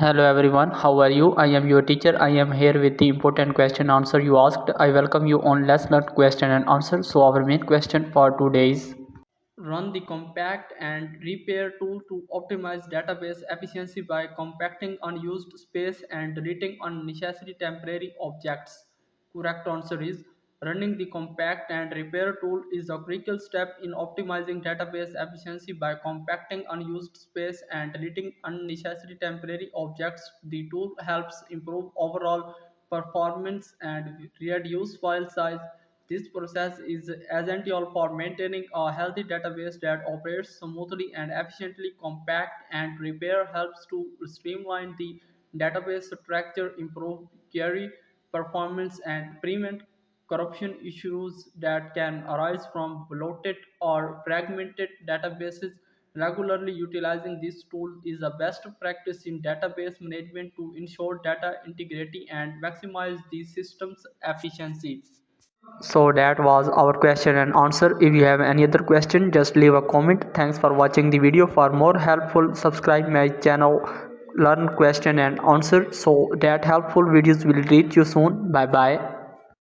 Hello everyone, how are you? I am your teacher. I am here with the important question answer you asked. I welcome you on Let's Learn question and answer. So our main question for today is run the compact and repair tool to optimize database efficiency by compacting unused space and deleting unnecessary temporary objects. Correct answer is running the compact and repair tool is a critical step in optimizing database efficiency by compacting unused space and deleting unnecessary temporary objects. The tool helps improve overall performance and reduce file size. This process is essential for maintaining a healthy database that operates smoothly and efficiently. Compact and repair helps to streamline the database structure, improve query performance, and prevent corruption issues that can arise from bloated or fragmented databases. Regularly utilizing this tool is a best practice in database management to ensure data integrity and maximize the system's efficiency. So that was our question and answer. If you have any other question, just leave a comment. Thanks for watching the video. For more helpful, subscribe my channel Learn Question and Answer so that helpful videos will reach you soon. Bye bye.